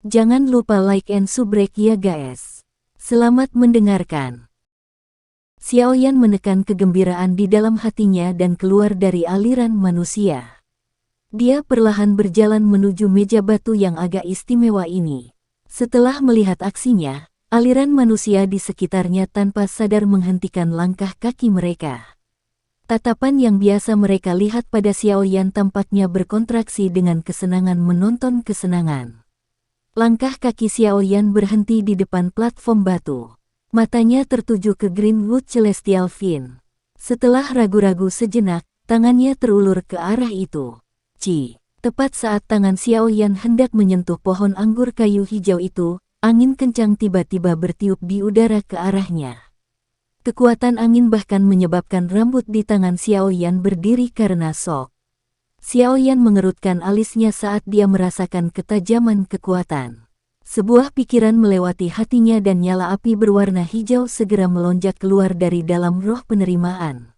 Jangan lupa like and subscribe ya guys. Selamat mendengarkan. Xiaoyan menekan kegembiraan di dalam hatinya dan keluar dari aliran manusia. Dia perlahan berjalan menuju meja batu yang agak istimewa ini. Setelah melihat aksinya, aliran manusia di sekitarnya tanpa sadar menghentikan langkah kaki mereka. Tatapan yang biasa mereka lihat pada Xiaoyan tampaknya berkontraksi dengan kesenangan menonton kesenangan. Langkah kaki Xiaoyan berhenti di depan platform batu. Matanya tertuju ke Greenwood Celestial Fin. Setelah ragu-ragu sejenak, tangannya terulur ke arah itu. Tepat saat tangan Xiaoyan hendak menyentuh pohon anggur kayu hijau itu, angin kencang tiba-tiba bertiup di udara ke arahnya. Kekuatan angin bahkan menyebabkan rambut di tangan Xiaoyan berdiri karena shock. Xiaoyan mengerutkan alisnya saat dia merasakan ketajaman kekuatan. Sebuah pikiran melewati hatinya dan nyala api berwarna hijau segera melonjak keluar dari dalam roh penerimaan.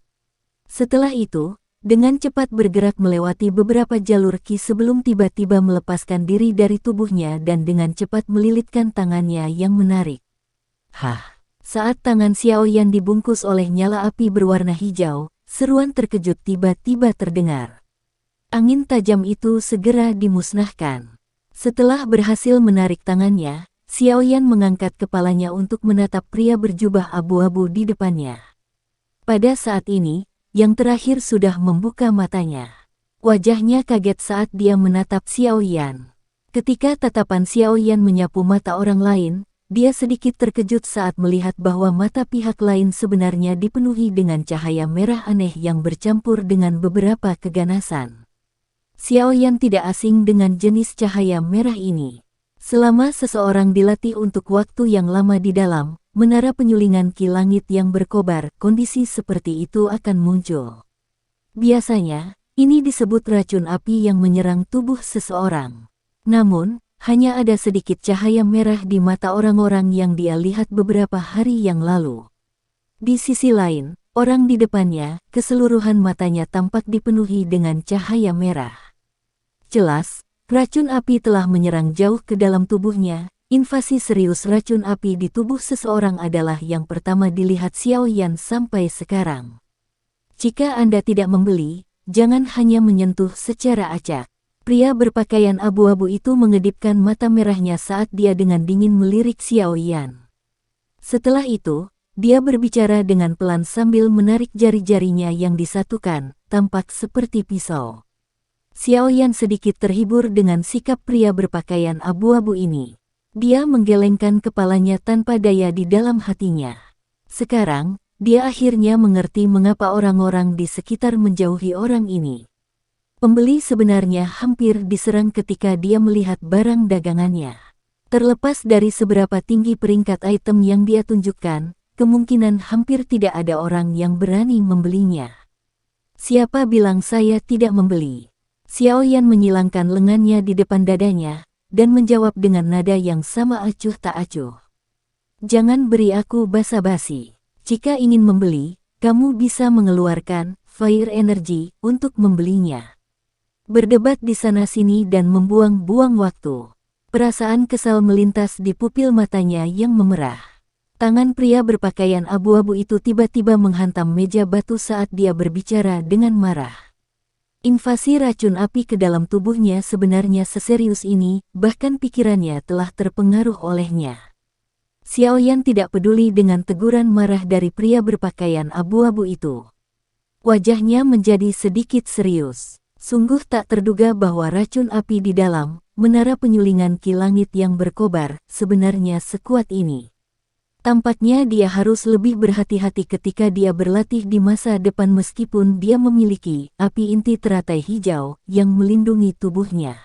Setelah itu, dengan cepat bergerak melewati beberapa jalur ki sebelum tiba-tiba melepaskan diri dari tubuhnya dan dengan cepat melilitkan tangannya yang menarik. Saat tangan Xiaoyan dibungkus oleh nyala api berwarna hijau, seruan terkejut tiba-tiba terdengar. Angin tajam itu segera dimusnahkan. Setelah berhasil menarik tangannya, Xiaoyan mengangkat kepalanya untuk menatap pria berjubah abu-abu di depannya. Pada saat ini, yang terakhir sudah membuka matanya. Wajahnya kaget saat dia menatap Xiaoyan. Ketika tatapan Xiaoyan menyapu mata orang lain, dia sedikit terkejut saat melihat bahwa mata pihak lain sebenarnya dipenuhi dengan cahaya merah aneh yang bercampur dengan beberapa keganasan. Xiaoyan tidak asing dengan jenis cahaya merah ini. Selama seseorang dilatih untuk waktu yang lama di dalam menara penyulingan ki langit yang berkobar, kondisi seperti itu akan muncul. Biasanya, ini disebut racun api yang menyerang tubuh seseorang. Namun, hanya ada sedikit cahaya merah di mata orang-orang yang dia lihat beberapa hari yang lalu. Di sisi lain, orang di depannya, keseluruhan matanya tampak dipenuhi dengan cahaya merah. Jelas, racun api telah menyerang jauh ke dalam tubuhnya. Invasi serius racun api di tubuh seseorang adalah yang pertama dilihat Xiaoyan sampai sekarang. Jika Anda tidak membeli, jangan hanya menyentuh secara acak. Pria berpakaian abu-abu itu mengedipkan mata merahnya saat dia dengan dingin melirik Xiaoyan. Setelah itu, dia berbicara dengan pelan sambil menarik jari-jarinya yang disatukan, tampak seperti pisau. Xiaoyan sedikit terhibur dengan sikap pria berpakaian abu-abu ini. Dia menggelengkan kepalanya tanpa daya di dalam hatinya. Sekarang, dia akhirnya mengerti mengapa orang-orang di sekitar menjauhi orang ini. Pembeli sebenarnya hampir diserang ketika dia melihat barang dagangannya. Terlepas dari seberapa tinggi peringkat item yang dia tunjukkan, kemungkinan hampir tidak ada orang yang berani membelinya. Siapa bilang saya tidak membeli? Xiaoyan menyilangkan lengannya di depan dadanya, dan menjawab dengan nada yang sama acuh tak acuh. Jangan beri aku basa-basi. Jika ingin membeli, kamu bisa mengeluarkan fire energy untuk membelinya. Berdebat di sana-sini dan membuang-buang waktu. Perasaan kesal melintas di pupil matanya yang memerah. Tangan pria berpakaian abu-abu itu tiba-tiba menghantam meja batu saat dia berbicara dengan marah. Invasi racun api ke dalam tubuhnya sebenarnya seserius ini, bahkan pikirannya telah terpengaruh olehnya. Xiaoyan tidak peduli dengan teguran marah dari pria berpakaian abu-abu itu. Wajahnya menjadi sedikit serius. Sungguh tak terduga bahwa racun api di dalam menara penyulingan ki langit yang berkobar sebenarnya sekuat ini. Tampaknya dia harus lebih berhati-hati ketika dia berlatih di masa depan meskipun dia memiliki api inti teratai hijau yang melindungi tubuhnya.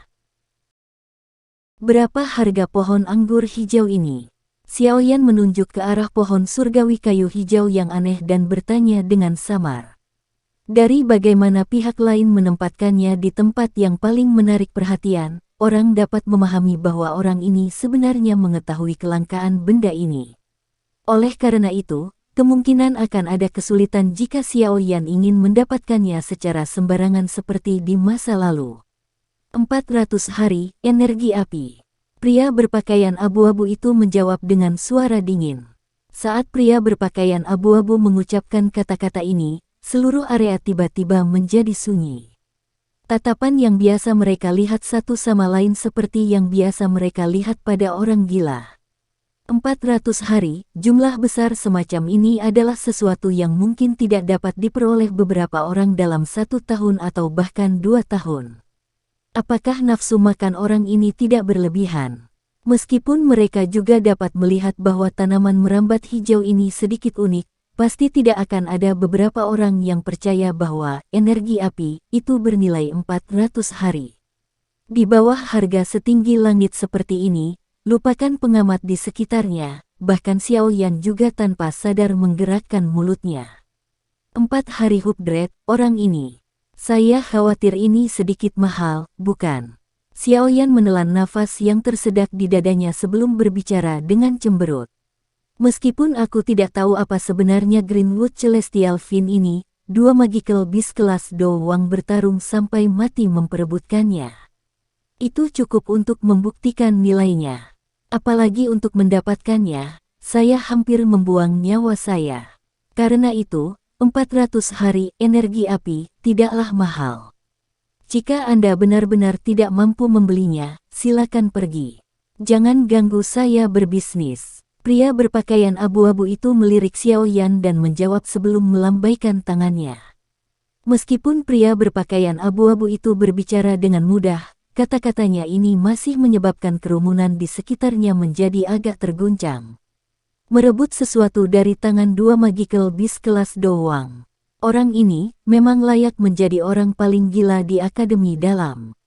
Berapa harga pohon anggur hijau ini? Xiaoyan menunjuk ke arah pohon surgawi kayu hijau yang aneh dan bertanya dengan samar. Dari bagaimana pihak lain menempatkannya di tempat yang paling menarik perhatian, orang dapat memahami bahwa orang ini sebenarnya mengetahui kelangkaan benda ini. Oleh karena itu, kemungkinan akan ada kesulitan jika Xiaoyan ingin mendapatkannya secara sembarangan seperti di masa lalu. 400 hari, energi api. Pria berpakaian abu-abu itu menjawab dengan suara dingin. Saat pria berpakaian abu-abu mengucapkan kata-kata ini, seluruh area tiba-tiba menjadi sunyi. Tatapan yang biasa mereka lihat satu sama lain seperti yang biasa mereka lihat pada orang gila. 400 hari, jumlah besar semacam ini adalah sesuatu yang mungkin tidak dapat diperoleh beberapa orang dalam 1 tahun atau bahkan 2 tahun. Apakah nafsu makan orang ini tidak berlebihan? Meskipun mereka juga dapat melihat bahwa tanaman merambat hijau ini sedikit unik, pasti tidak akan ada beberapa orang yang percaya bahwa energi api itu bernilai 400 hari. Di bawah harga setinggi langit seperti ini, lupakan pengamat di sekitarnya, bahkan Xiao Yan juga tanpa sadar menggerakkan mulutnya. 4 hari hupdret, orang ini. Saya khawatir ini sedikit mahal, bukan? Xiao Yan menelan nafas yang tersedak di dadanya sebelum berbicara dengan cemberut. Meskipun aku tidak tahu apa sebenarnya Greenwood Celestial Fin ini, 2 magical beast kelas Do Wang bertarung sampai mati memperebutkannya. Itu cukup untuk membuktikan nilainya. Apalagi untuk mendapatkannya, saya hampir membuang nyawa saya. Karena itu, 400 hari energi api tidaklah mahal. Jika Anda benar-benar tidak mampu membelinya, silakan pergi. Jangan ganggu saya berbisnis. Pria berpakaian abu-abu itu melirik Xiao Yan dan menjawab sebelum melambaikan tangannya. Meskipun pria berpakaian abu-abu itu berbicara dengan mudah, kata-katanya ini masih menyebabkan kerumunan di sekitarnya menjadi agak terguncang. Merebut sesuatu dari tangan 2 magical beast kelas Do Wang. Orang ini memang layak menjadi orang paling gila di Akademi Dalam.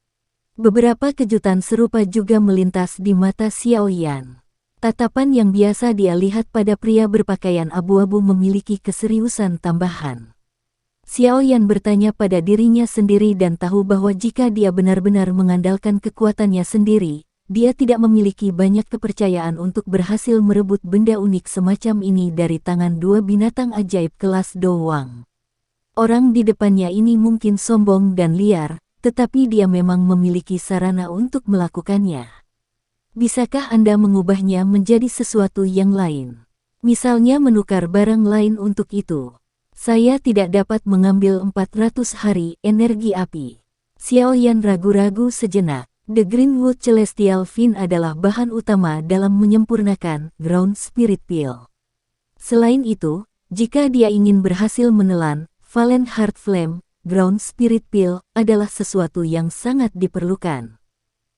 Beberapa kejutan serupa juga melintas di mata Xiao Yan. Tatapan yang biasa dia lihat pada pria berpakaian abu-abu memiliki keseriusan tambahan. Xiao Yan bertanya pada dirinya sendiri dan tahu bahwa jika dia benar-benar mengandalkan kekuatannya sendiri, dia tidak memiliki banyak kepercayaan untuk berhasil merebut benda unik semacam ini dari tangan 2 binatang ajaib kelas Do Wang. Orang di depannya ini mungkin sombong dan liar, tetapi dia memang memiliki sarana untuk melakukannya. Bisakah Anda mengubahnya menjadi sesuatu yang lain? Misalnya menukar barang lain untuk itu. Saya tidak dapat mengambil 400 hari energi api. Xiao Yan ragu-ragu sejenak. The Greenwood Celestial Fin adalah bahan utama dalam menyempurnakan Ground Spirit Peel. Selain itu, jika dia ingin berhasil menelan Valen Heart Flame, Ground Spirit Peel adalah sesuatu yang sangat diperlukan.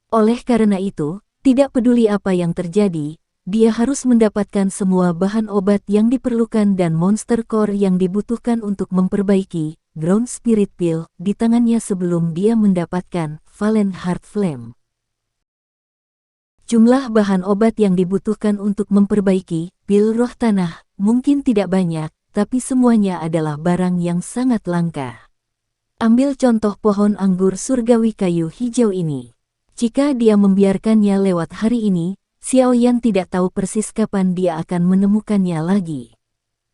Oleh karena itu, tidak peduli apa yang terjadi, dia harus mendapatkan semua bahan obat yang diperlukan dan monster core yang dibutuhkan untuk memperbaiki Ground Spirit Peel di tangannya sebelum dia mendapatkan Valen Heart Flame. Jumlah bahan obat yang dibutuhkan untuk memperbaiki pil roh tanah mungkin tidak banyak, tapi semuanya adalah barang yang sangat langka. Ambil contoh pohon anggur surgawi kayu hijau ini. Jika dia membiarkannya lewat hari ini, Xiao Yan tidak tahu persis kapan dia akan menemukannya lagi.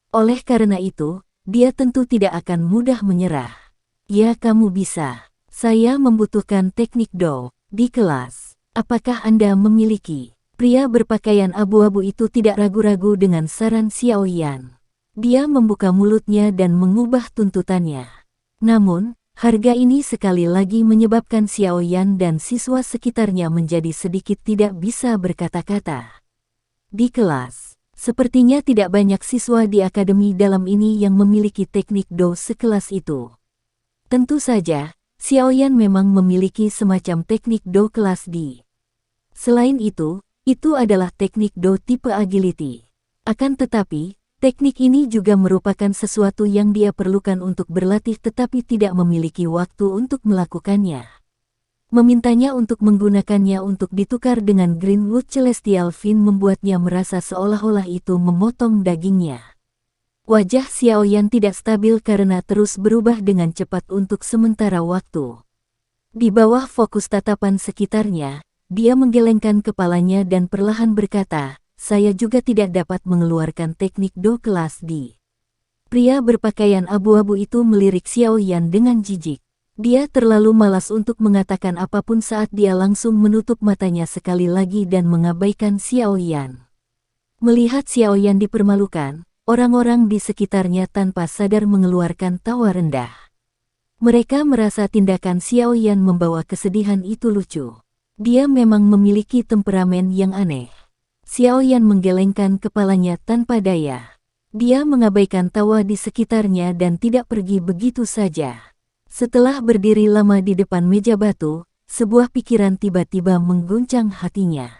Oleh karena itu, dia tentu tidak akan mudah menyerah. Ya, kamu bisa. Saya membutuhkan teknik Do di kelas. Apakah Anda memiliki? Pria berpakaian abu-abu itu tidak ragu-ragu dengan saran Xiao Yan. Dia membuka mulutnya dan mengubah tuntutannya. Namun, harga ini sekali lagi menyebabkan Xiao Yan dan siswa sekitarnya menjadi sedikit tidak bisa berkata-kata. Di kelas, sepertinya tidak banyak siswa di Akademi Dalam ini yang memiliki teknik Do sekelas itu. Tentu saja, Xiao Yan memang memiliki semacam teknik Do kelas D. Selain itu adalah teknik Do tipe Agility. Akan tetapi, teknik ini juga merupakan sesuatu yang dia perlukan untuk berlatih tetapi tidak memiliki waktu untuk melakukannya. Memintanya untuk menggunakannya untuk ditukar dengan Greenwood Celestial Fin membuatnya merasa seolah-olah itu memotong dagingnya. Wajah Xiao Yan tidak stabil karena terus berubah dengan cepat untuk sementara waktu. Di bawah fokus tatapan sekitarnya, dia menggelengkan kepalanya dan perlahan berkata, saya juga tidak dapat mengeluarkan teknik Do kelas D. Pria berpakaian abu-abu itu melirik Xiao Yan dengan jijik. Dia terlalu malas untuk mengatakan apapun saat dia langsung menutup matanya sekali lagi dan mengabaikan Xiao Yan. Melihat Xiao Yan dipermalukan, orang-orang di sekitarnya tanpa sadar mengeluarkan tawa rendah. Mereka merasa tindakan Xiao Yan membawa kesedihan itu lucu. Dia memang memiliki temperamen yang aneh. Xiao Yan menggelengkan kepalanya tanpa daya. Dia mengabaikan tawa di sekitarnya dan tidak pergi begitu saja. Setelah berdiri lama di depan meja batu, sebuah pikiran tiba-tiba mengguncang hatinya.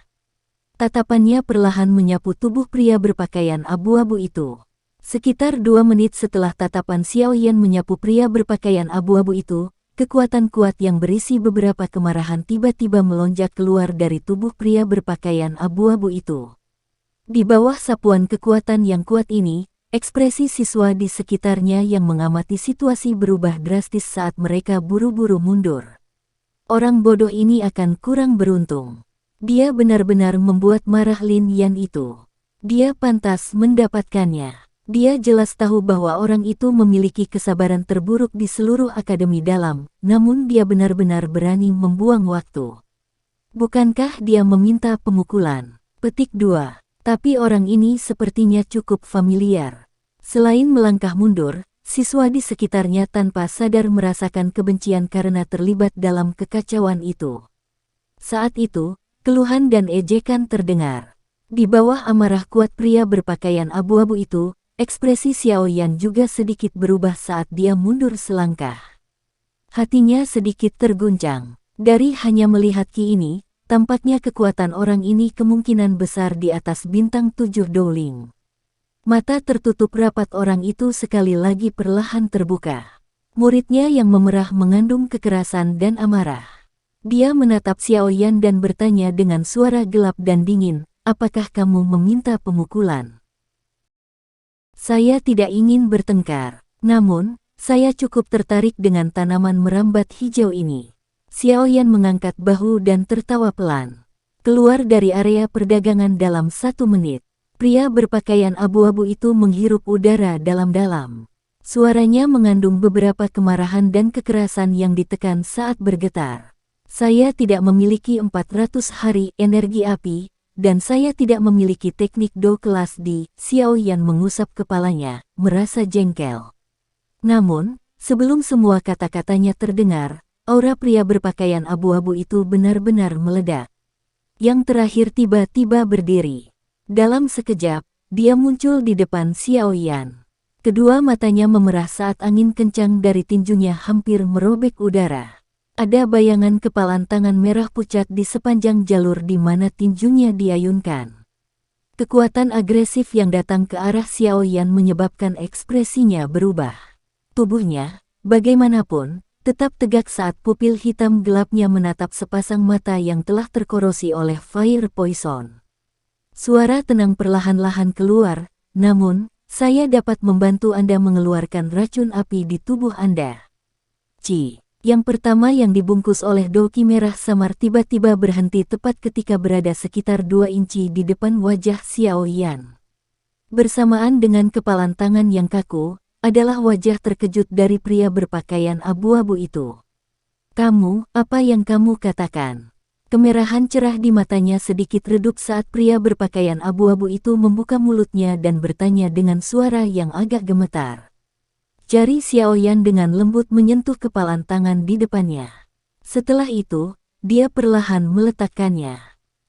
Tatapannya perlahan menyapu tubuh pria berpakaian abu-abu itu. Sekitar 2 menit setelah tatapan Xiao Yan menyapu pria berpakaian abu-abu itu, kekuatan kuat yang berisi beberapa kemarahan tiba-tiba melonjak keluar dari tubuh pria berpakaian abu-abu itu. Di bawah sapuan kekuatan yang kuat ini, ekspresi siswa di sekitarnya yang mengamati situasi berubah drastis saat mereka buru-buru mundur. Orang bodoh ini akan kurang beruntung. Dia benar-benar membuat marah Lin Yan itu. Dia pantas mendapatkannya. Dia jelas tahu bahwa orang itu memiliki kesabaran terburuk di seluruh akademi dalam, namun dia benar-benar berani membuang waktu. Bukankah dia meminta pemukulan? Petik 2. Tapi orang ini sepertinya cukup familiar. Selain melangkah mundur, siswa di sekitarnya tanpa sadar merasakan kebencian karena terlibat dalam kekacauan itu. Saat itu, keluhan dan ejekan terdengar. Di bawah amarah kuat pria berpakaian abu-abu itu, ekspresi Xiao Yan juga sedikit berubah saat dia mundur selangkah. Hatinya sedikit terguncang. Dari hanya melihat Ki ini, tampaknya kekuatan orang ini kemungkinan besar di atas bintang 7 Dowling. Mata tertutup rapat orang itu sekali lagi perlahan terbuka. Muridnya yang memerah mengandung kekerasan dan amarah. Dia menatap Xiao Yan dan bertanya dengan suara gelap dan dingin, apakah kamu meminta pemukulan? Saya tidak ingin bertengkar, namun, saya cukup tertarik dengan tanaman merambat hijau ini. Xiao Yan mengangkat bahu dan tertawa pelan. Keluar dari area perdagangan dalam 1 menit. Pria berpakaian abu-abu itu menghirup udara dalam-dalam. Suaranya mengandung beberapa kemarahan dan kekerasan yang ditekan saat bergetar. Saya tidak memiliki 400 hari energi api, dan saya tidak memiliki teknik Do kelas D. Xiao Yan mengusap kepalanya, merasa jengkel. Namun, sebelum semua kata-katanya terdengar, aura pria berpakaian abu-abu itu benar-benar meledak. Yang terakhir tiba-tiba berdiri. Dalam sekejap, dia muncul di depan Xiao Yan. Kedua matanya memerah saat angin kencang dari tinjunya hampir merobek udara. Ada bayangan kepalan tangan merah pucat di sepanjang jalur di mana tinjunya diayunkan. Kekuatan agresif yang datang ke arah Xiao Yan menyebabkan ekspresinya berubah. Tubuhnya, bagaimanapun, tetap tegak saat pupil hitam gelapnya menatap sepasang mata yang telah terkorosi oleh fire poison. Suara tenang perlahan-lahan keluar, namun, saya dapat membantu Anda mengeluarkan racun api di tubuh Anda. Yang pertama yang dibungkus oleh doki merah samar tiba-tiba berhenti tepat ketika berada sekitar 2 inci di depan wajah Xiao Yan. Bersamaan dengan kepalan tangan yang kaku, adalah wajah terkejut dari pria berpakaian abu-abu itu. Kamu, apa yang kamu katakan? Kemerahan cerah di matanya sedikit redup saat pria berpakaian abu-abu itu membuka mulutnya dan bertanya dengan suara yang agak gemetar. Jari Xiao Yan dengan lembut menyentuh kepalan tangan di depannya. Setelah itu, dia perlahan meletakkannya.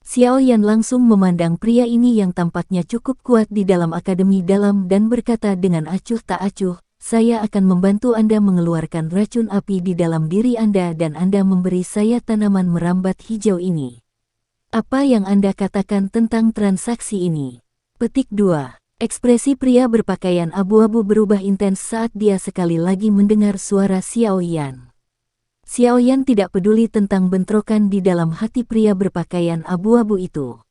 Xiao Yan langsung memandang pria ini yang tampaknya cukup kuat di dalam akademi dalam dan berkata dengan acuh tak acuh, saya akan membantu Anda mengeluarkan racun api di dalam diri Anda dan Anda memberi saya tanaman merambat hijau ini. Apa yang Anda katakan tentang transaksi ini? Petik 2. Ekspresi pria berpakaian abu-abu berubah intens saat dia sekali lagi mendengar suara Xiao Yan. Xiao Yan tidak peduli tentang bentrokan di dalam hati pria berpakaian abu-abu itu.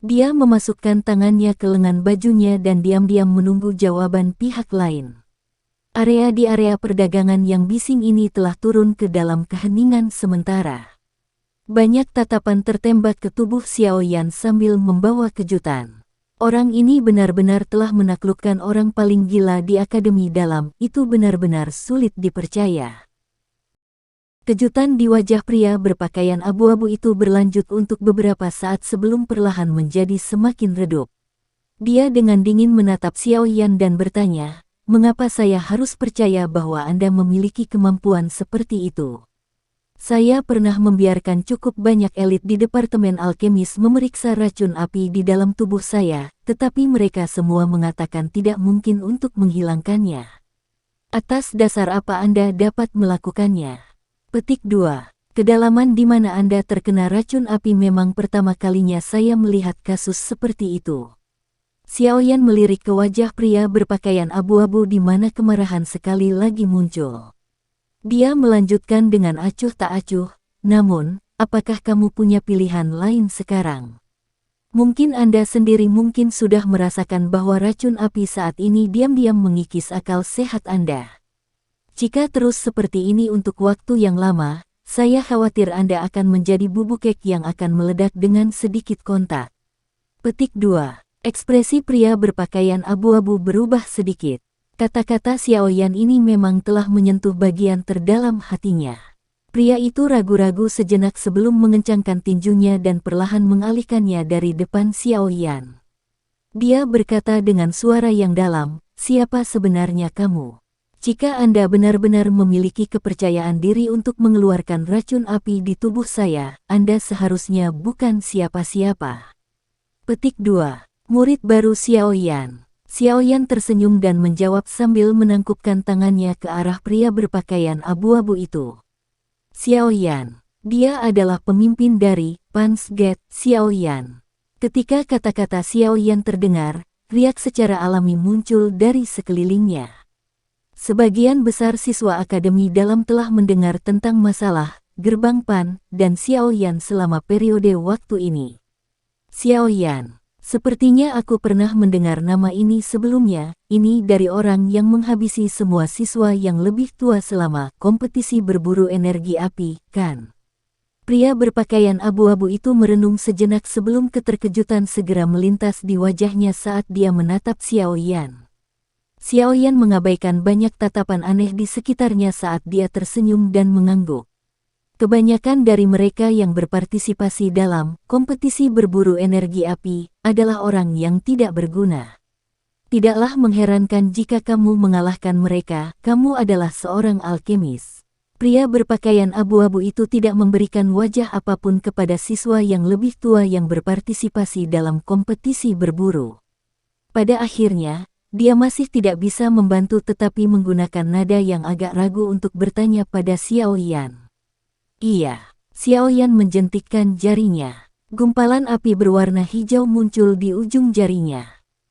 Dia memasukkan tangannya ke lengan bajunya dan diam-diam menunggu jawaban pihak lain. Area di area perdagangan yang bising ini telah turun ke dalam keheningan sementara. Banyak tatapan tertembak ke tubuh Xiao Yan sambil membawa kejutan. Orang ini benar-benar telah menaklukkan orang paling gila di akademi dalam, itu benar-benar sulit dipercaya. Kejutan di wajah pria berpakaian abu-abu itu berlanjut untuk beberapa saat sebelum perlahan menjadi semakin redup. Dia dengan dingin menatap Xiao Yan dan bertanya, "Mengapa saya harus percaya bahwa Anda memiliki kemampuan seperti itu? Saya pernah membiarkan cukup banyak elit di Departemen Alkemis memeriksa racun api di dalam tubuh saya, tetapi mereka semua mengatakan tidak mungkin untuk menghilangkannya. Atas dasar apa Anda dapat melakukannya?" Petik 2. Kedalaman di mana Anda terkena racun api memang pertama kalinya saya melihat kasus seperti itu. Xiao Yan melirik ke wajah pria berpakaian abu-abu di mana kemarahan sekali lagi muncul. Dia melanjutkan dengan acuh tak acuh, "Namun, apakah kamu punya pilihan lain sekarang? Mungkin Anda sendiri mungkin sudah merasakan bahwa racun api saat ini diam-diam mengikis akal sehat Anda. Jika terus seperti ini untuk waktu yang lama, saya khawatir Anda akan menjadi bubuk kek yang akan meledak dengan sedikit kontak." Petik 2. Ekspresi pria berpakaian abu-abu berubah sedikit. Kata-kata Xiao Yan ini memang telah menyentuh bagian terdalam hatinya. Pria itu ragu-ragu sejenak sebelum mengencangkan tinjunya dan perlahan mengalihkannya dari depan Xiao Yan. Dia berkata dengan suara yang dalam, "Siapa sebenarnya kamu? Jika Anda benar-benar memiliki kepercayaan diri untuk mengeluarkan racun api di tubuh saya, Anda seharusnya bukan siapa-siapa." Petik 2. Murid baru Xiao Yan. Xiao Yan tersenyum dan menjawab sambil menangkupkan tangannya ke arah pria berpakaian abu-abu itu. "Xiao Yan, dia adalah pemimpin dari Pans Gate Xiao Yan." Ketika kata-kata Xiao Yan terdengar, riak secara alami muncul dari sekelilingnya. Sebagian besar siswa akademi dalam telah mendengar tentang masalah gerbang Pan dan Xiao Yan selama periode waktu ini. "Xiao Yan, sepertinya aku pernah mendengar nama ini sebelumnya. Ini dari orang yang menghabisi semua siswa yang lebih tua selama kompetisi berburu energi api, kan?" Pria berpakaian abu-abu itu merenung sejenak sebelum keterkejutan segera melintas di wajahnya saat dia menatap Xiao Yan. Xiao Yan mengabaikan banyak tatapan aneh di sekitarnya saat dia tersenyum dan mengangguk. Kebanyakan dari mereka yang berpartisipasi dalam kompetisi berburu energi api adalah orang yang tidak berguna. Tidaklah mengherankan jika kamu mengalahkan mereka, kamu adalah seorang alkemis. Pria berpakaian abu-abu itu tidak memberikan wajah apapun kepada siswa yang lebih tua yang berpartisipasi dalam kompetisi berburu. Pada akhirnya, dia masih tidak bisa membantu tetapi menggunakan nada yang agak ragu untuk bertanya pada Xiao Yan. "Iya." Xiao Yan menjentikkan jarinya. Gumpalan api berwarna hijau muncul di ujung jarinya.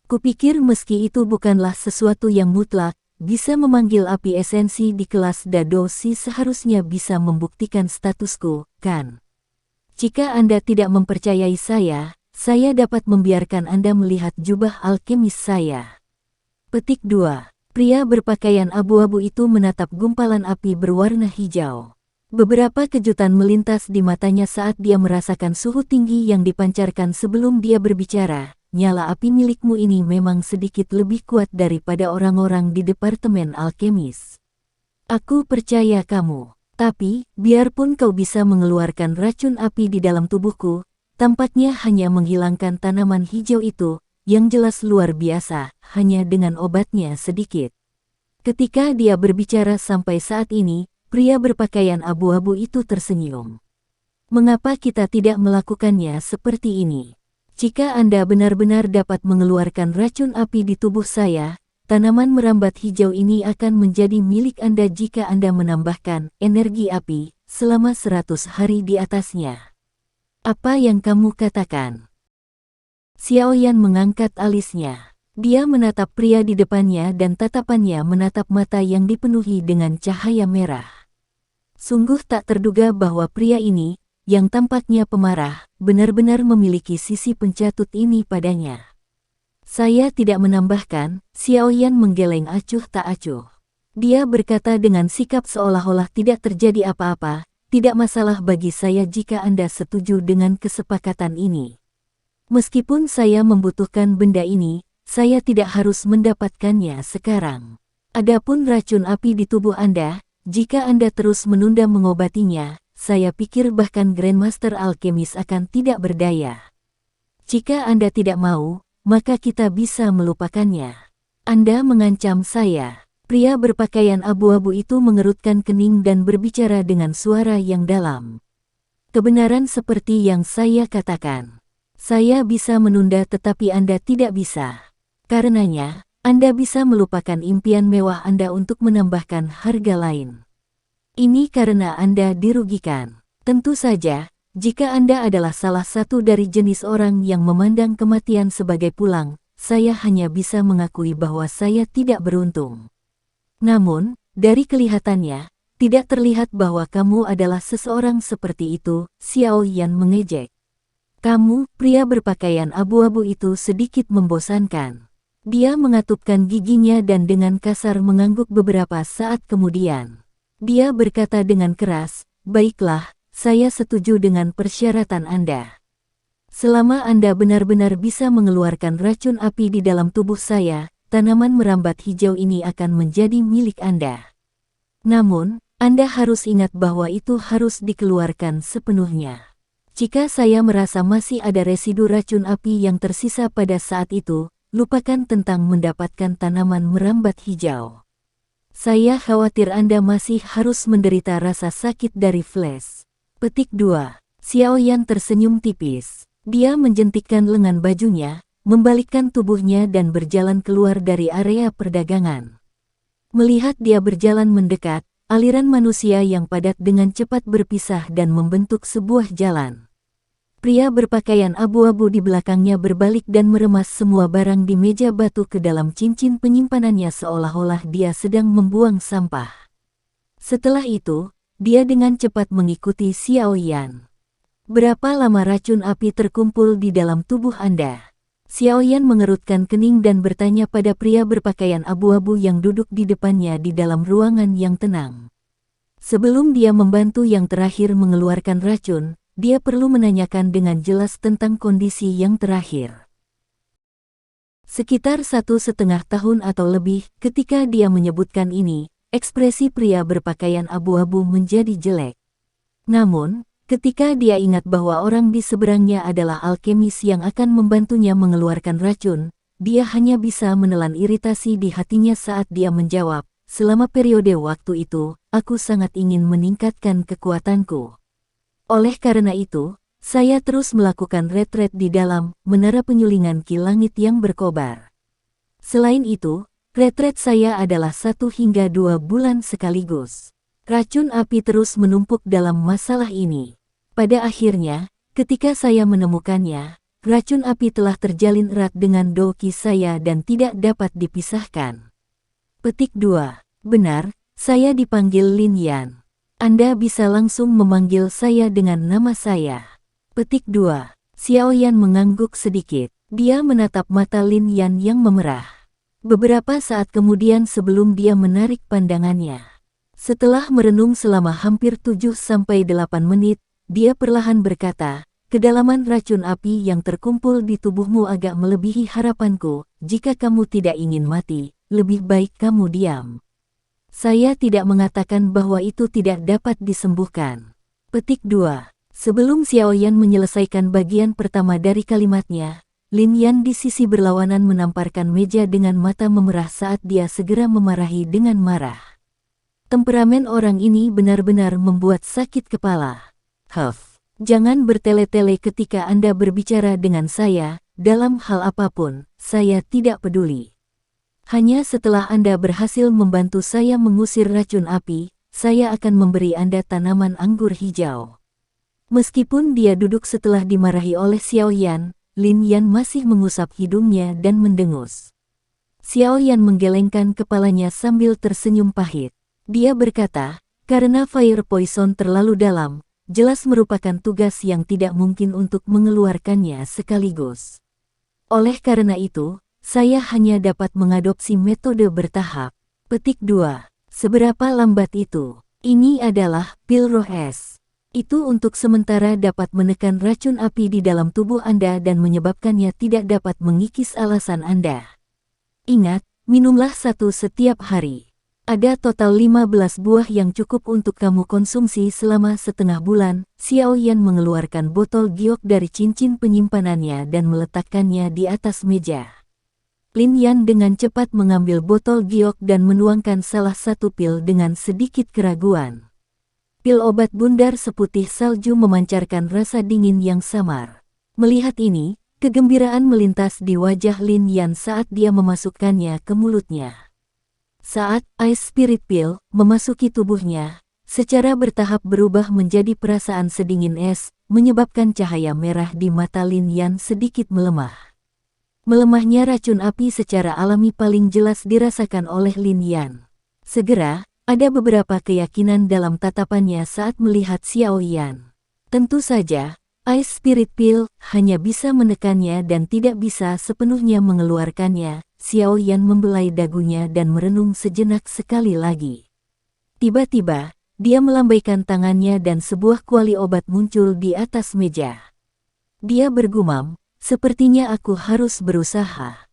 "Kupikir meski itu bukanlah sesuatu yang mutlak, bisa memanggil api esensi di kelas Dadoshi seharusnya bisa membuktikan statusku, kan? Jika Anda tidak mempercayai saya dapat membiarkan Anda melihat jubah alkemis saya." Petik 2. Pria berpakaian abu-abu itu menatap gumpalan api berwarna hijau. Beberapa kejutan melintas di matanya saat dia merasakan suhu tinggi yang dipancarkan sebelum dia berbicara. "Nyala api milikmu ini memang sedikit lebih kuat daripada orang-orang di Departemen Alkemis. Aku percaya kamu. Tapi, biarpun kau bisa mengeluarkan racun api di dalam tubuhku, tampaknya hanya menghilangkan tanaman hijau itu, yang jelas luar biasa, hanya dengan obatnya sedikit." Ketika dia berbicara sampai saat ini, pria berpakaian abu-abu itu tersenyum. "Mengapa kita tidak melakukannya seperti ini? Jika Anda benar-benar dapat mengeluarkan racun api di tubuh saya, tanaman merambat hijau ini akan menjadi milik Anda jika Anda menambahkan energi api selama 100 hari di atasnya. Apa yang kamu katakan?" Xiao Yan mengangkat alisnya. Dia menatap pria di depannya dan tatapannya menatap mata yang dipenuhi dengan cahaya merah. Sungguh tak terduga bahwa pria ini, yang tampaknya pemarah, benar-benar memiliki sisi pencatut ini padanya. "Saya tidak menambahkan." Xiao Yan menggeleng acuh tak acuh. Dia berkata dengan sikap seolah-olah tidak terjadi apa-apa, "Tidak masalah bagi saya jika Anda setuju dengan kesepakatan ini. Meskipun saya membutuhkan benda ini, saya tidak harus mendapatkannya sekarang. Adapun racun api di tubuh Anda, jika Anda terus menunda mengobatinya, saya pikir bahkan Grandmaster Alkemis akan tidak berdaya. Jika Anda tidak mau, maka kita bisa melupakannya. Anda mengancam saya. Pria berpakaian abu-abu itu mengerutkan kening dan berbicara dengan suara yang dalam. Kebenaran seperti yang saya katakan. Saya bisa menunda tetapi Anda tidak bisa. Karenanya, Anda bisa melupakan impian mewah Anda untuk menambahkan harga lain. Ini karena Anda dirugikan. Tentu saja, jika Anda adalah salah satu dari jenis orang yang memandang kematian sebagai pulang, saya hanya bisa mengakui bahwa saya tidak beruntung. Namun, dari kelihatannya, tidak terlihat bahwa kamu adalah seseorang seperti itu, Xiao Yan mengejek. Kamu, pria berpakaian abu-abu itu sedikit membosankan. Dia mengatupkan giginya dan dengan kasar mengangguk beberapa saat kemudian. Dia berkata dengan keras, "Baiklah, saya setuju dengan persyaratan Anda. Selama Anda benar-benar bisa mengeluarkan racun api di dalam tubuh saya, tanaman merambat hijau ini akan menjadi milik Anda. Namun, Anda harus ingat bahwa itu harus dikeluarkan sepenuhnya. Jika saya merasa masih ada residu racun api yang tersisa pada saat itu, lupakan tentang mendapatkan tanaman merambat hijau. Saya khawatir Anda masih harus menderita rasa sakit dari flash." Petik 2. Xiao Yan tersenyum tipis. Dia menjentikkan lengan bajunya, membalikkan tubuhnya dan berjalan keluar dari area perdagangan. Melihat dia berjalan mendekat, aliran manusia yang padat dengan cepat berpisah dan membentuk sebuah jalan. Pria berpakaian abu-abu di belakangnya berbalik dan meremas semua barang di meja batu ke dalam cincin penyimpanannya seolah-olah dia sedang membuang sampah. Setelah itu, dia dengan cepat mengikuti Xiao Yan. "Berapa lama racun api terkumpul di dalam tubuh Anda?" Xiao Yan mengerutkan kening dan bertanya pada pria berpakaian abu-abu yang duduk di depannya di dalam ruangan yang tenang. Sebelum dia membantu yang terakhir mengeluarkan racun, dia perlu menanyakan dengan jelas tentang kondisi yang terakhir. Sekitar 1,5 tahun atau lebih, ketika dia menyebutkan ini, ekspresi pria berpakaian abu-abu menjadi jelek. Namun, ketika dia ingat bahwa orang di seberangnya adalah alkemis yang akan membantunya mengeluarkan racun, dia hanya bisa menelan iritasi di hatinya saat dia menjawab, "Selama periode waktu itu, aku sangat ingin meningkatkan kekuatanku. Oleh karena itu, saya terus melakukan retret di dalam menara penyulingan Ki Langit yang berkobar. Selain itu, retret saya adalah 1 hingga 2 bulan sekaligus. Racun api terus menumpuk dalam masalah ini. Pada akhirnya, ketika saya menemukannya, racun api telah terjalin erat dengan doki saya dan tidak dapat dipisahkan." Petik 2. Benar, saya dipanggil Lin Yan. Anda bisa langsung memanggil saya dengan nama saya. Petik 2. Xiao Yan mengangguk sedikit. Dia menatap mata Lin Yan yang memerah. Beberapa saat kemudian sebelum dia menarik pandangannya. Setelah merenung selama hampir 7-8 menit, dia perlahan berkata, "Kedalaman racun api yang terkumpul di tubuhmu agak melebihi harapanku. Jika kamu tidak ingin mati, lebih baik kamu diam. Saya tidak mengatakan bahwa itu tidak dapat disembuhkan." Petik 2. Sebelum Xiao Yan menyelesaikan bagian pertama dari kalimatnya, Lin Yan di sisi berlawanan menamparkan meja dengan mata memerah saat dia segera memarahi dengan marah. Temperamen orang ini benar-benar membuat sakit kepala. Jangan bertele-tele ketika Anda berbicara dengan saya, dalam hal apapun, saya tidak peduli. Hanya setelah Anda berhasil membantu saya mengusir racun api, saya akan memberi Anda tanaman anggur hijau. Meskipun dia duduk setelah dimarahi oleh Xiao Yan, Lin Yan masih mengusap hidungnya dan mendengus. Xiao Yan menggelengkan kepalanya sambil tersenyum pahit. Dia berkata, "Karena fire poison terlalu dalam, jelas merupakan tugas yang tidak mungkin untuk mengeluarkannya sekaligus. Oleh karena itu, saya hanya dapat mengadopsi metode bertahap." Petik 2. Seberapa lambat itu? Ini adalah pil roh es. Itu untuk sementara dapat menekan racun api di dalam tubuh Anda dan menyebabkannya tidak dapat mengikis alasan Anda. Ingat, minumlah 1 setiap hari. Ada total 15 buah yang cukup untuk kamu konsumsi selama setengah bulan. Xiao Yan mengeluarkan botol giok dari cincin penyimpanannya dan meletakkannya di atas meja. Lin Yan dengan cepat mengambil botol giok dan menuangkan salah satu pil dengan sedikit keraguan. Pil obat bundar seputih salju memancarkan rasa dingin yang samar. Melihat ini, kegembiraan melintas di wajah Lin Yan saat dia memasukkannya ke mulutnya. Saat Ice Spirit Pill memasuki tubuhnya, secara bertahap berubah menjadi perasaan sedingin es, menyebabkan cahaya merah di mata Lin Yan sedikit melemah. Melemahnya racun api secara alami paling jelas dirasakan oleh Lin Yan. Segera, ada beberapa keyakinan dalam tatapannya saat melihat Xiao Yan. Tentu saja, Ice Spirit Pill hanya bisa menekannya dan tidak bisa sepenuhnya mengeluarkannya. Xiao Yan membelai dagunya dan merenung sejenak sekali lagi. Tiba-tiba, dia melambaikan tangannya dan sebuah kuali obat muncul di atas meja. Dia bergumam, sepertinya aku harus berusaha.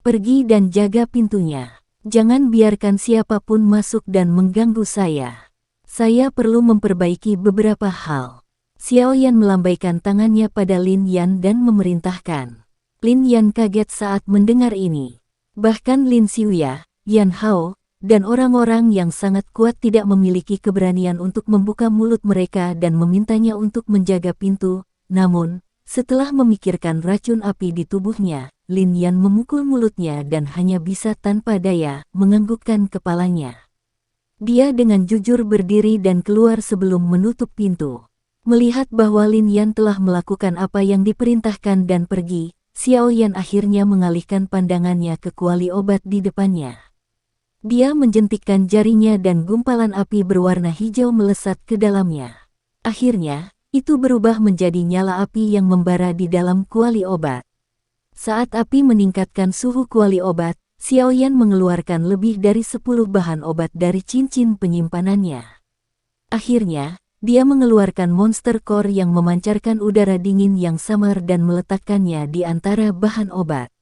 Pergi dan jaga pintunya. Jangan biarkan siapapun masuk dan mengganggu saya. Saya perlu memperbaiki beberapa hal. Xiao Yan melambaikan tangannya pada Lin Yan dan memerintahkan. Lin Yan kaget saat mendengar ini. Bahkan Lin Xiuya, Yan Hao, dan orang-orang yang sangat kuat tidak memiliki keberanian untuk membuka mulut mereka dan memintanya untuk menjaga pintu. Namun, setelah memikirkan racun api di tubuhnya, Lin Yan memukul mulutnya dan hanya bisa tanpa daya menganggukkan kepalanya. Dia dengan jujur berdiri dan keluar sebelum menutup pintu. Melihat bahwa Lin Yan telah melakukan apa yang diperintahkan dan pergi, Xiao Yan akhirnya mengalihkan pandangannya ke kuali obat di depannya. Dia menjentikkan jarinya dan gumpalan api berwarna hijau melesat ke dalamnya. Akhirnya, itu berubah menjadi nyala api yang membara di dalam kuali obat. Saat api meningkatkan suhu kuali obat, Xiao Yan mengeluarkan lebih dari 10 bahan obat dari cincin penyimpanannya. Akhirnya, dia mengeluarkan monster core yang memancarkan udara dingin yang samar dan meletakkannya di antara bahan obat.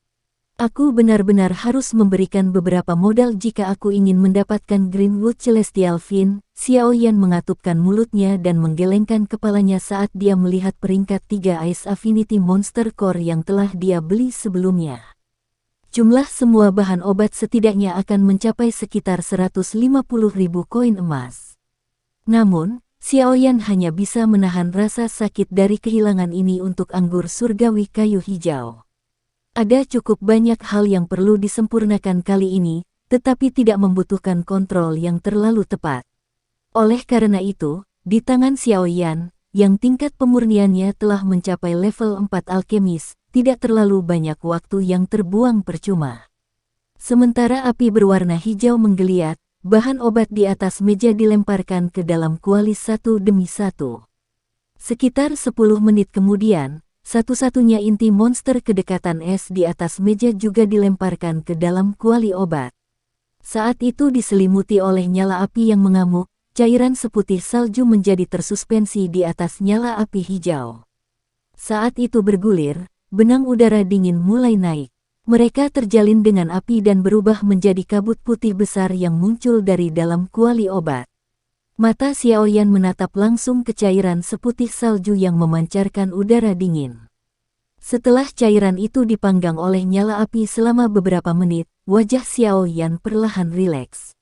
Aku benar-benar harus memberikan beberapa modal jika aku ingin mendapatkan Greenwood Celestial Fin. Xiao Yan mengatupkan mulutnya dan menggelengkan kepalanya saat dia melihat peringkat 3 Ice Affinity Monster Core yang telah dia beli sebelumnya. Jumlah semua bahan obat setidaknya akan mencapai sekitar 150.000 koin emas. Namun, Xiao Yan hanya bisa menahan rasa sakit dari kehilangan ini untuk anggur surgawi kayu hijau. Ada cukup banyak hal yang perlu disempurnakan kali ini, tetapi tidak membutuhkan kontrol yang terlalu tepat. Oleh karena itu, di tangan Xiao Yan, yang tingkat pemurniannya telah mencapai level 4 alkemis, tidak terlalu banyak waktu yang terbuang percuma. Sementara api berwarna hijau menggeliat, bahan obat di atas meja dilemparkan ke dalam kuali satu demi satu. Sekitar 10 menit kemudian, satu-satunya inti monster kedekatan es di atas meja juga dilemparkan ke dalam kuali obat. Saat itu diselimuti oleh nyala api yang mengamuk, cairan seputih salju menjadi tersuspensi di atas nyala api hijau. Saat itu bergulir, benang udara dingin mulai naik. Mereka terjalin dengan api dan berubah menjadi kabut putih besar yang muncul dari dalam kuali obat. Mata Xiao Yan menatap langsung ke cairan seputih salju yang memancarkan udara dingin. Setelah cairan itu dipanggang oleh nyala api selama beberapa menit, wajah Xiao Yan perlahan rileks.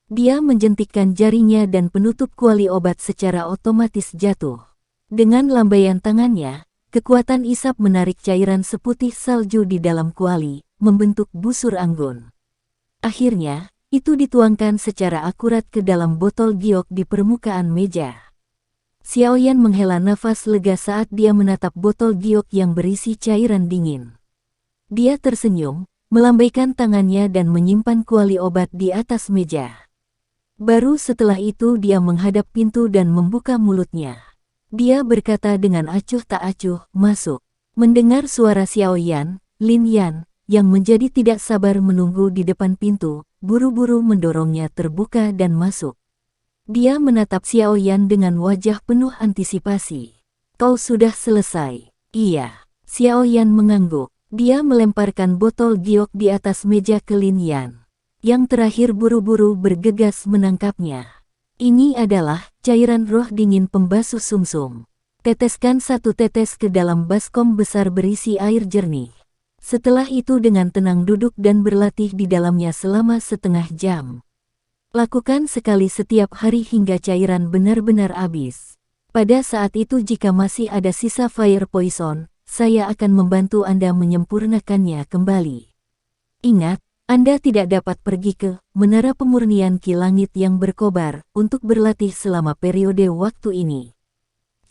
Dia menjentikkan jarinya dan penutup kuali obat secara otomatis jatuh. Dengan lambaian tangannya, kekuatan isap menarik cairan seputih salju di dalam kuali, membentuk busur anggun. Akhirnya, itu dituangkan secara akurat ke dalam botol giok di permukaan meja. Xiao Yan menghela nafas lega saat dia menatap botol giok yang berisi cairan dingin. Dia tersenyum, melambaikan tangannya dan menyimpan kuali obat di atas meja. Baru setelah itu dia menghadap pintu dan membuka mulutnya. Dia berkata dengan acuh tak acuh, masuk. Mendengar suara Xiao Yan, Lin Yan, yang menjadi tidak sabar menunggu di depan pintu, buru-buru mendorongnya terbuka dan masuk. Dia menatap Xiao Yan dengan wajah penuh antisipasi. Kau sudah selesai? Iya. Xiao Yan mengangguk. Dia melemparkan botol giok di atas meja ke Lin Yan. Yang terakhir buru-buru bergegas menangkapnya. Ini adalah cairan roh dingin pembasuh sumsum. Teteskan 1 tetes ke dalam baskom besar berisi air jernih. Setelah itu dengan tenang duduk dan berlatih di dalamnya selama setengah jam. Lakukan sekali setiap hari hingga cairan benar-benar habis. Pada saat itu jika masih ada sisa fire poison, saya akan membantu Anda menyempurnakannya kembali. Ingat, Anda tidak dapat pergi ke menara pemurnian Ki Langit yang berkobar untuk berlatih selama periode waktu ini.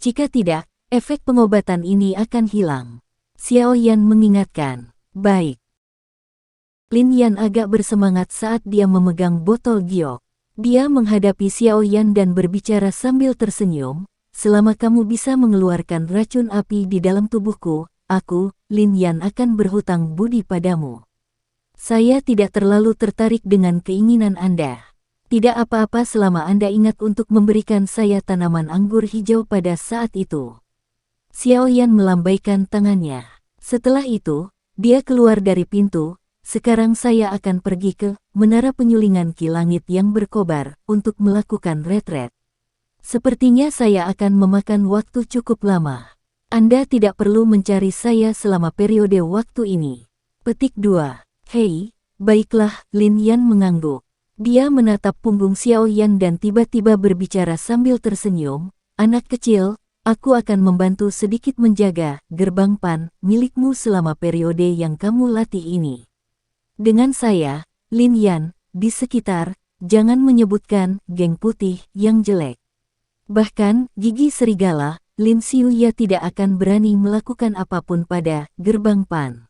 Jika tidak, efek pengobatan ini akan hilang. Xiao Yan mengingatkan. Baik. Lin Yan agak bersemangat saat dia memegang botol giok. Dia menghadapi Xiao Yan dan berbicara sambil tersenyum. Selama kamu bisa mengeluarkan racun api di dalam tubuhku, aku, Lin Yan akan berhutang budi padamu. Saya tidak terlalu tertarik dengan keinginan Anda. Tidak apa-apa selama Anda ingat untuk memberikan saya tanaman anggur hijau pada saat itu. Xiao Yan melambaikan tangannya. Setelah itu, dia keluar dari pintu. Sekarang saya akan pergi ke menara penyulingan Ki Langit yang berkobar untuk melakukan retret. Sepertinya saya akan memakan waktu cukup lama. Anda tidak perlu mencari saya selama periode waktu ini. Petik 2. Hei, baiklah, Lin Yan mengangguk. Dia menatap punggung Xiao Yan dan tiba-tiba berbicara sambil tersenyum. Anak kecil, aku akan membantu sedikit menjaga gerbang Pan milikmu selama periode yang kamu latih ini. Dengan saya, Lin Yan, di sekitar, jangan menyebutkan geng putih yang jelek. Bahkan, gigi serigala, Lin Xiuya tidak akan berani melakukan apapun pada gerbang Pan.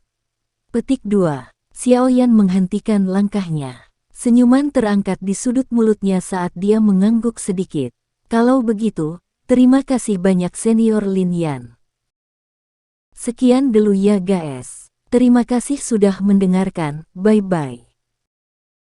Petik 2. Xiao Yan menghentikan langkahnya. Senyuman terangkat di sudut mulutnya saat dia mengangguk sedikit. Kalau begitu, terima kasih banyak senior Lin Yan. Sekian dulu ya guys. Terima kasih sudah mendengarkan, bye-bye.